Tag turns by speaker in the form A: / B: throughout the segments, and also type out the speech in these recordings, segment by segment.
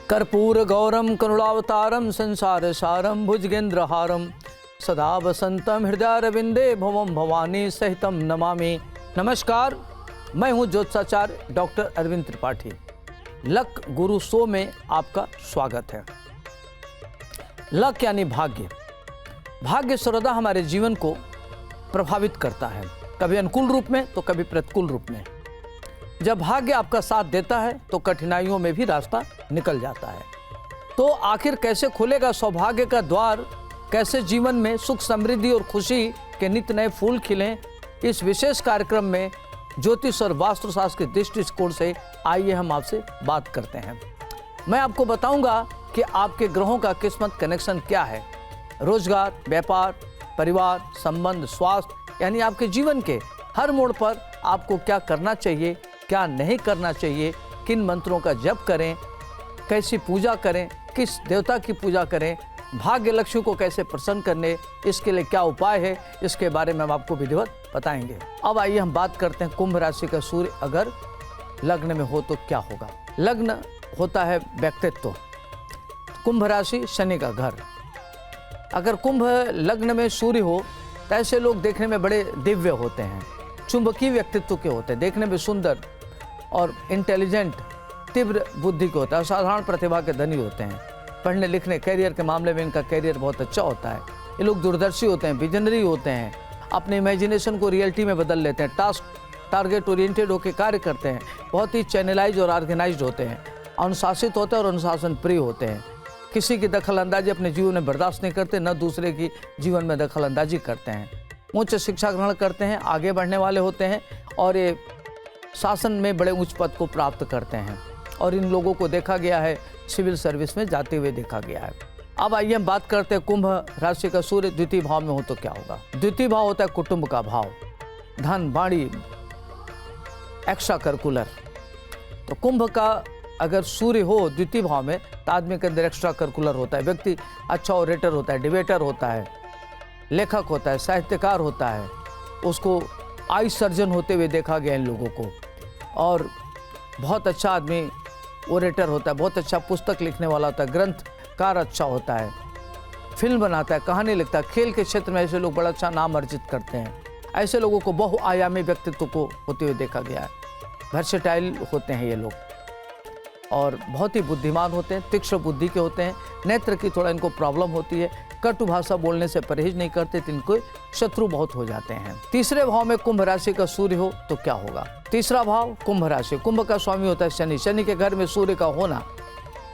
A: कर्पूर गौरम करुणावतारम संसार सारम भुजगेंद्रहारम सदा वसंतम हृदयारविंदे भवम भवानी सहितम नमामि। नमस्कार, मैं हूं ज्योतिषाचार्य डॉक्टर अरविंद त्रिपाठी। लक गुरु शो में आपका स्वागत है। लक यानी भाग्य। भाग्य सर्वदा हमारे जीवन को प्रभावित करता है, कभी अनुकूल रूप में तो कभी प्रतिकूल रूप में। जब भाग्य आपका साथ देता है तो कठिनाइयों में भी रास्ता निकल जाता है। तो आखिर कैसे खुलेगा सौभाग्य का द्वार, कैसे जीवन में सुख समृद्धि और खुशी के नित्य नए फूल खिलें, इस विशेष कार्यक्रम में ज्योतिष और वास्तुशास्त्र के दृष्टिकोण से आइए हम आपसे बात करते हैं। मैं आपको बताऊंगा कि आपके ग्रहों का किस्मत कनेक्शन क्या है। रोजगार, व्यापार, परिवार, संबंध, स्वास्थ्य यानी आपके जीवन के हर मोड़ पर आपको क्या करना चाहिए, क्या नहीं करना चाहिए, किन मंत्रों का जप करें, कैसी पूजा करें, किस देवता की पूजा करें, भाग्य लक्ष्मी को कैसे प्रसन्न करने, इसके लिए क्या उपाय है, इसके बारे में हम आपको विधिवत बताएंगे। अब आइए हम बात करते हैं कुंभ राशि का सूर्य अगर लग्न में हो तो क्या होगा। लग्न होता है व्यक्तित्व, कुंभ राशि शनि का घर। अगर कुंभ लग्न में सूर्य हो तो ऐसे लोग देखने में बड़े दिव्य होते हैं, चुंबकीय व्यक्तित्व के होते हैं, देखने में सुंदर और इंटेलिजेंट, तीव्र बुद्धि के होता है, असाधारण प्रतिभा के धनी होते हैं। पढ़ने लिखने कैरियर के मामले में इनका कैरियर बहुत अच्छा होता है। ये लोग दूरदर्शी होते हैं, विजनरी होते हैं, अपने इमेजिनेशन को रियलिटी में बदल लेते हैं, टारगेट ओरिएंटेड होकर कार्य करते हैं, बहुत ही चैनलाइज और ऑर्गेनाइज्ड होते हैं, अनुशासित होते हैं और अनुशासन प्रिय होते हैं। किसी की दखलंदाजी अपने जीवन में बर्दाश्त नहीं करते, न दूसरे की जीवन में दखलंदाजी करते हैं। उच्च शिक्षा ग्रहण करते हैं, आगे बढ़ने वाले होते हैं और ये शासन में बड़े उच्च पद को प्राप्त करते हैं। और इन लोगों को देखा गया है सिविल सर्विस में जाते हुए देखा गया है। अब आइए हम बात करते हैं कुंभ राशि का सूर्य द्वितीय भाव में हो तो क्या होगा। द्वितीय भाव होता है कुटुंब का भाव, धन, वाणी, एक्स्ट्रा करिकुलर। तो कुंभ का अगर सूर्य हो द्वितीय भाव में तो आदमी के अंदर एक्स्ट्रा करिकुलर होता है, व्यक्ति अच्छा ओरेटर होता है, डिबेटर होता है, लेखक होता है, साहित्यकार होता है, उसको आई सर्जन होते हुए देखा गया इन लोगों को। और बहुत अच्छा आदमी ओरेटर होता है, बहुत अच्छा पुस्तक लिखने वाला होता है, ग्रंथकार अच्छा होता है, फिल्म बनाता है, कहानी लिखता है। खेल के क्षेत्र में ऐसे लोग बड़ा अच्छा नाम अर्जित करते हैं। ऐसे लोगों को बहुआयामी व्यक्तित्व को होते हुए देखा गया है। वर्सेटाइल होते हैं ये लोग और बहुत ही बुद्धिमान होते हैं, तीक्ष्ण बुद्धि के होते हैं। नेत्र की थोड़ा इनको प्रॉब्लम होती है, कटु भाषा बोलने से परहेज नहीं करते तो इनको शत्रु बहुत हो जाते हैं। तीसरे भाव में कुंभ राशि का सूर्य हो तो क्या होगा। तीसरा भाव कुंभ राशि, कुंभ का स्वामी होता है शनि। शनि के घर में सूर्य का होना,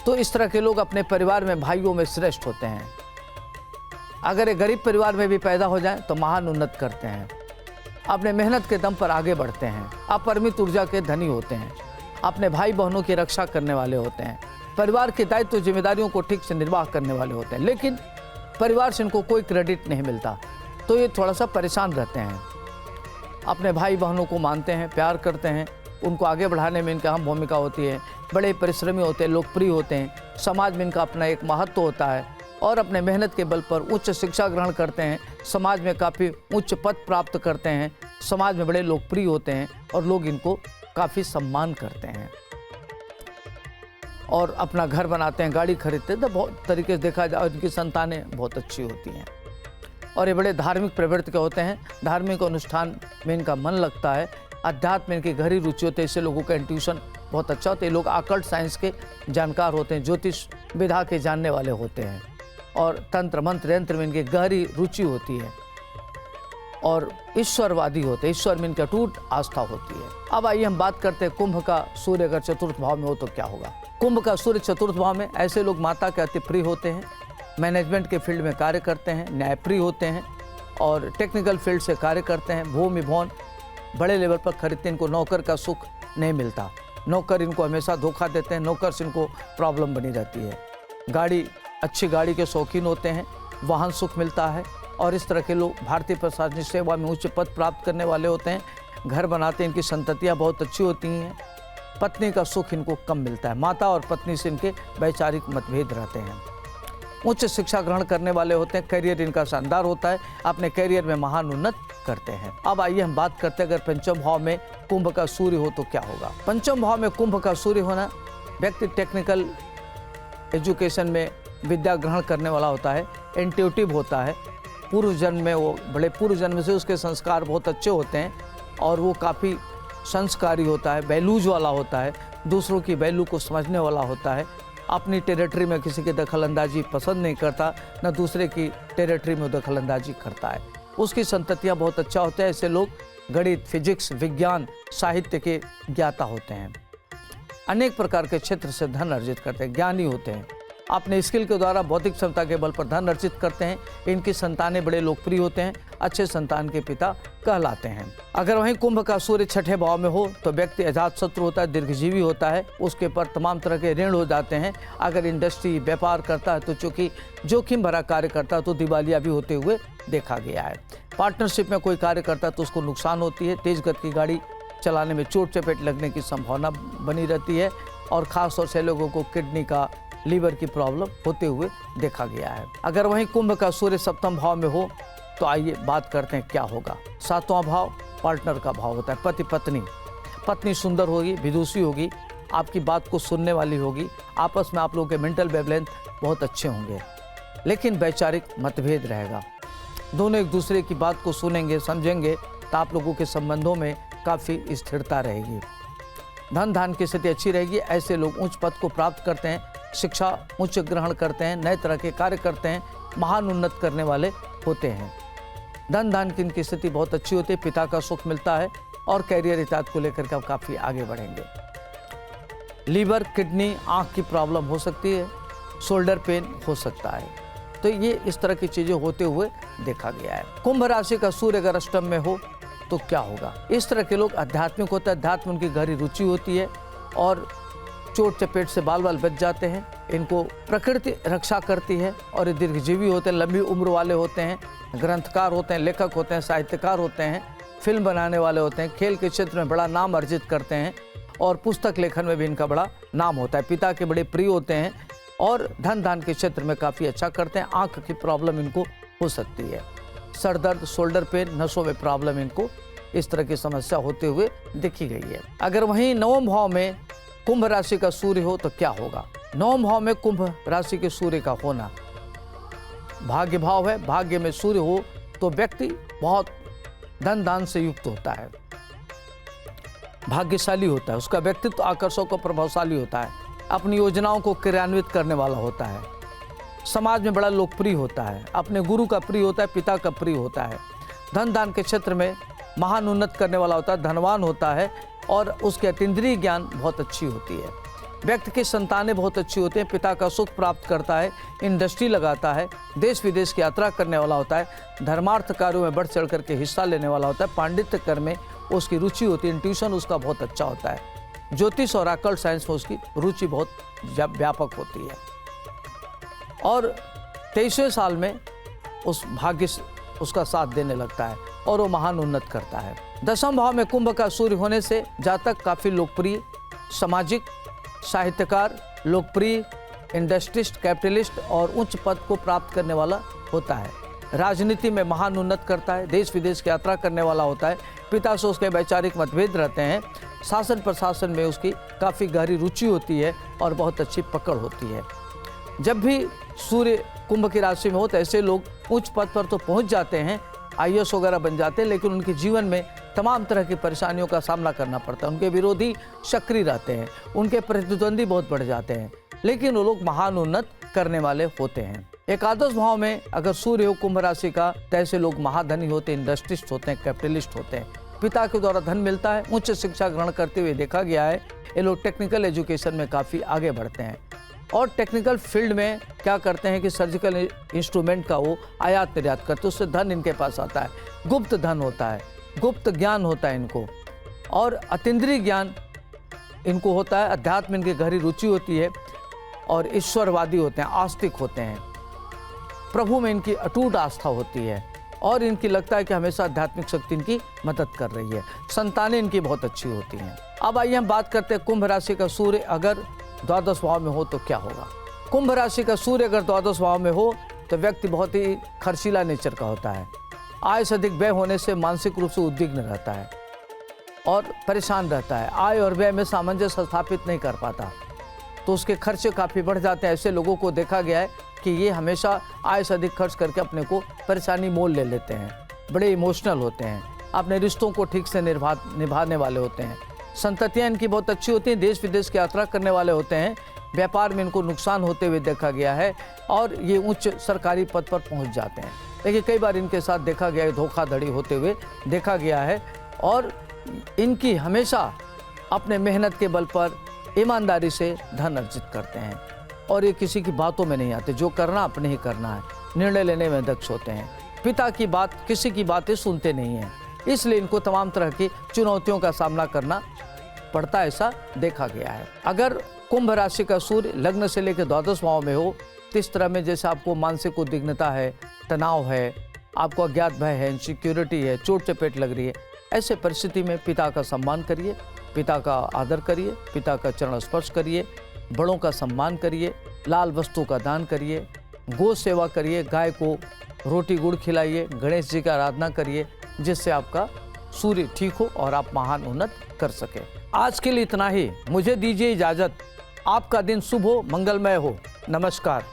A: तो इस तरह के लोग अपने परिवार में भाइयों में श्रेष्ठ होते हैं। अगर एक गरीब परिवार में भी पैदा हो जाए तो महान उन्नत करते हैं, अपने मेहनत के दम पर आगे बढ़ते हैं, अपरिमित ऊर्जा के धनी होते हैं, अपने भाई बहनों की रक्षा करने वाले होते हैं, परिवार के दायित्व जिम्मेदारियों को ठीक से निर्वाह करने वाले होते हैं। लेकिन परिवार से इनको कोई क्रेडिट नहीं मिलता तो ये थोड़ा सा परेशान रहते हैं। अपने भाई बहनों को मानते हैं, प्यार करते हैं, उनको आगे बढ़ाने में इनकी अहम भूमिका होती है। बड़े परिश्रमी होते हैं, लोकप्रिय होते हैं, समाज में इनका अपना एक महत्व होता है और अपने मेहनत के बल पर उच्च शिक्षा ग्रहण करते हैं, समाज में काफ़ी उच्च पद प्राप्त करते हैं, समाज में बड़े लोकप्रिय होते हैं और लोग इनको काफ़ी सम्मान करते हैं और अपना घर बनाते हैं, गाड़ी खरीदते हैं। तो बहुत तरीके से देखा जाए इनकी संतानें बहुत अच्छी होती हैं और ये बड़े धार्मिक प्रवृत्ति के होते हैं। धार्मिक अनुष्ठान में इनका मन लगता है, अध्यात्म में इनकी गहरी रुचि होती है। इससे लोगों का इंट्यूशन बहुत अच्छा होता है। ये लोग अकल्ट साइंस के जानकार होते हैं, ज्योतिष विधा के जानने वाले होते हैं और तंत्र मंत्र यंत्र में इनकी गहरी रुचि होती है और ईश्वरवादी होते हैं, ईश्वर में इनकी अटूट आस्था होती है। अब आइए हम बात करते हैं कुंभ का सूर्य अगर चतुर्थ भाव में हो तो क्या होगा। कुंभ का सूर्य चतुर्थ भाव में ऐसे लोग माता के अति प्रिय होते हैं, मैनेजमेंट के फील्ड में कार्य करते हैं, न्यायप्रिय होते हैं और टेक्निकल फील्ड से कार्य करते हैं। भूमि भवन बड़े लेवल पर खरीदते हैं। इनको नौकर का सुख नहीं मिलता, नौकर इनको हमेशा धोखा देते हैं, नौकर से इनको प्रॉब्लम बनी रहती है। गाड़ी, अच्छी गाड़ी के शौकीन होते हैं, वाहन सुख मिलता है और इस तरह के लोग भारतीय प्रशासनिक सेवा में उच्च पद प्राप्त करने वाले होते हैं। घर बनाते हैं, इनकी संततियाँ बहुत अच्छी होती हैं। पत्नी का सुख इनको कम मिलता है, माता और पत्नी से इनके वैचारिक मतभेद रहते हैं। उच्च शिक्षा ग्रहण करने वाले होते हैं, करियर इनका शानदार होता है, अपने करियर में महान उन्नत करते हैं। अब आइए हम बात करते हैं अगर पंचम भाव में कुंभ का सूर्य हो तो क्या होगा। पंचम भाव में कुंभ का सूर्य होना, व्यक्ति टेक्निकल एजुकेशन में विद्या ग्रहण करने वाला होता है, इंट्यूटिव होता है, पूर्व जन्म में वो बड़े पूर्व जन्म से उसके संस्कार बहुत अच्छे होते हैं और वो काफ़ी संस्कारी होता है, वैल्यूज वाला होता है, दूसरों की वैल्यू को समझने वाला होता है, अपनी टेरिटरी में किसी की दखलंदाजी पसंद नहीं करता, न दूसरे की टेरिटरी में दखलंदाजी करता है। उसकी संततियाँ बहुत अच्छा होता है। ऐसे लोग गणित, फिजिक्स, विज्ञान, साहित्य के ज्ञाता होते हैं, अनेक प्रकार के क्षेत्र से धन अर्जित करते हैं, ज्ञानी होते हैं, अपने स्किल के द्वारा बौद्धिक क्षमता के बल पर धन अर्जित करते हैं। इनकी संतानें बड़े लोकप्रिय होते हैं, अच्छे संतान के पिता कहलाते हैं। अगर वहीं कुंभ का सूर्य छठे भाव में हो तो व्यक्ति अजात शत्रु होता है, दीर्घजीवी होता है, उसके पर तमाम तरह के ऋण हो जाते हैं। अगर इंडस्ट्री व्यापार करता है तो चूंकि जोखिम भरा कार्य करता है तो दिवालिया भी होते हुए देखा गया है। पार्टनरशिप में कोई कार्य करता है तो उसको नुकसान होती है, तेज गति की गाड़ी चलाने में चोट चपेट लगने की संभावना बनी रहती है और ख़ास तौर से लोगों को किडनी का, लीवर की प्रॉब्लम होते हुए देखा गया है। अगर वहीं कुंभ का सूर्य सप्तम भाव में हो तो आइए बात करते हैं क्या होगा। सातवां भाव पार्टनर का भाव होता है, पति पत्नी। पत्नी सुंदर होगी, विदुषी होगी, आपकी बात को सुनने वाली होगी, आपस में आप लोगों के मेंटल वेवलेंथ बहुत अच्छे होंगे, लेकिन वैचारिक मतभेद रहेगा। दोनों एक दूसरे की बात को सुनेंगे, समझेंगे तो आप लोगों के संबंधों में काफ़ी स्थिरता रहेगी। धन धान की स्थिति अच्छी रहेगी। ऐसे लोग उच्च पद को प्राप्त करते हैं, शिक्षा उच्च ग्रहण करते हैं, नए तरह के कार्य करते हैं, महान उन्नत करने वाले होते हैं। धन धान की इनकी स्थिति बहुत अच्छी होती है, पिता का सुख मिलता है और कैरियर इत्यादि को लेकर के काफ़ी आगे बढ़ेंगे। लीवर, किडनी, आँख की प्रॉब्लम हो सकती है, शोल्डर पेन हो सकता है, तो ये इस तरह की चीज़ें होते हुए देखा गया है। कुंभ राशि का सूर्य अगर अष्टम में हो तो क्या होगा। इस तरह के लोग आध्यात्मिक होते हैं, अध्यात्म उनकी गहरी रुचि होती है और चोट चपेट से बाल बाल बच जाते हैं। इनको प्रकृति रक्षा करती है और ये दीर्घजीवी होते हैं, लंबी उम्र वाले होते हैं, ग्रंथकार होते हैं, लेखक होते हैं, साहित्यकार होते हैं, फिल्म बनाने वाले होते हैं, खेल के क्षेत्र में बड़ा नाम अर्जित करते हैं और पुस्तक लेखन में भी इनका बड़ा नाम होता है। पिता के बड़े प्रिय होते हैं और धन धान के क्षेत्र में काफ़ी अच्छा करते हैं। आँख की प्रॉब्लम इनको हो सकती है, सर दर्द, शोल्डर पेन, नसों में प्रॉब्लम, इनको इस तरह की समस्या होते हुए देखी गई है। अगर वहीं नवम भाव में कुंभ राशि का सूर्य हो तो क्या होगा। नवम भाव में कुंभ राशि के सूर्य का होना भाग्य भाव है। भाग्य में सूर्य हो तो व्यक्ति बहुत धन दान से युक्त होता है, भाग्यशाली होता है, उसका व्यक्तित्व आकर्षक और प्रभावशाली होता है, अपनी योजनाओं को क्रियान्वित करने वाला होता है, समाज में बड़ा लोकप्रिय होता है, अपने गुरु का प्रिय होता है, पिता का प्रिय होता है, धन दान के क्षेत्र में महान उन्नत करने वाला होता है, धनवान होता है और उसके अतीन्द्रिय ज्ञान बहुत अच्छी होती है। व्यक्ति की संतानें बहुत अच्छी होती हैं, पिता का सुख प्राप्त करता है, इंडस्ट्री लगाता है, देश विदेश की यात्रा करने वाला होता है, धर्मार्थ कार्यों में बढ़ चढ़ करके हिस्सा लेने वाला होता है, पांडित्य कर में उसकी रुचि होती है, इंट्यूशन उसका बहुत अच्छा होता है, ज्योतिष और ऑकल्ट साइंस में उसकी रुचि बहुत व्यापक होती है और 23वें साल में उस भाग्य उसका साथ देने लगता है और वो महान उन्नत करता है। दसम भाव में कुंभ का सूर्य होने से जातक काफ़ी लोकप्रिय, सामाजिक, साहित्यकार, लोकप्रिय, इंडस्ट्रिस्ट, कैपिटलिस्ट और उच्च पद को प्राप्त करने वाला होता है। राजनीति में महान उन्नत करता है, देश विदेश की यात्रा करने वाला होता है, पिता से उसके वैचारिक मतभेद रहते हैं, शासन प्रशासन में उसकी काफ़ी गहरी रुचि होती है और बहुत अच्छी पकड़ होती है। जब भी सूर्य कुंभ की राशि में हो तो ऐसे लोग उच्च पद पर तो पहुंच जाते हैं, IAS वगैरह बन जाते हैं, लेकिन उनके जीवन में तमाम तरह की परेशानियों का सामना करना पड़ता है। उनके विरोधी सक्रिय रहते हैं, उनके प्रतिद्वंदी बहुत बढ़ जाते हैं, लेकिन वो लोग महान उन्नत करने वाले होते हैं। एकादश भाव में अगर सूर्य हो कुंभ राशि का तो ऐसे लोग महाधनी होते हैं, इंडस्ट्रिस्ट होते हैं, कैपिटलिस्ट होते हैं, पिता के द्वारा धन मिलता है, उच्च शिक्षा ग्रहण करते हुए देखा गया है। ये लोग टेक्निकल एजुकेशन में काफ़ी आगे बढ़ते हैं और टेक्निकल फील्ड में क्या करते हैं कि सर्जिकल इंस्ट्रूमेंट का वो आयात निर्यात करते, उससे धन इनके पास आता है, गुप्त धन होता है, गुप्त ज्ञान होता है इनको और अतीन्द्रिय ज्ञान इनको होता है, अध्यात्म इनकी गहरी रुचि होती है और ईश्वरवादी होते हैं, आस्तिक होते हैं, प्रभु में इनकी अटूट आस्था होती है और इनकी लगता है कि हमेशा आध्यात्मिक शक्ति इनकी मदद कर रही है, संतानें इनकी बहुत अच्छी होती हैं। अब आइए हम बात करते हैं कुंभ राशि का सूर्य अगर द्वादश भाव में हो तो क्या होगा। कुंभ राशि का सूर्य अगर द्वादश भाव में हो तो व्यक्ति बहुत ही खर्चीला नेचर का होता है, आय से अधिक व्यय होने से मानसिक रूप से उद्विग्न रहता है और परेशान रहता है, आय और व्यय में सामंजस्य स्थापित नहीं कर पाता, तो उसके खर्चे काफ़ी बढ़ जाते हैं। ऐसे लोगों को देखा गया है कि ये हमेशा आय से अधिक खर्च करके अपने को परेशानी मोल ले लेते हैं, बड़े इमोशनल होते हैं, अपने रिश्तों को ठीक से निभाने वाले होते हैं। संततियाँ इनकी बहुत अच्छी होती हैं, देश विदेश की यात्रा करने वाले होते हैं, व्यापार में इनको नुकसान होते हुए देखा गया है और ये उच्च सरकारी पद पर पहुंच जाते हैं। लेकिन कई बार इनके साथ देखा गया है धोखाधड़ी होते हुए देखा गया है और इनकी हमेशा अपने मेहनत के बल पर ईमानदारी से धन अर्जित करते हैं और ये किसी की बातों में नहीं आते, जो करना अपने ही करना है, निर्णय लेने में दक्ष होते हैं। पिता की बात, किसी की बातें सुनते नहीं हैं, इसलिए इनको तमाम तरह की चुनौतियों का सामना करना पड़ता है, ऐसा देखा गया है। अगर कुंभ राशि का सूर्य लग्न से लेकर द्वादश भाव में हो तो इस तरह में जैसे आपको मानसिक उद्विग्नता है, तनाव है, आपको अज्ञात भय है, इनसिक्योरिटी है, चोट चपेट लग रही है, ऐसे परिस्थिति में पिता का सम्मान करिए, पिता का आदर करिए, पिता का चरण स्पर्श करिए, बड़ों का सम्मान करिए, लाल वस्तु का दान करिए, गौ सेवा करिए, गाय को रोटी गुड़ खिलाइए, गणेश जी की आराधना करिए, जिससे आपका सूर्य ठीक हो और आप महान उन्नत कर सके। आज के लिए इतना ही, मुझे दीजिए इजाजत। आपका दिन शुभ हो, मंगलमय हो। नमस्कार।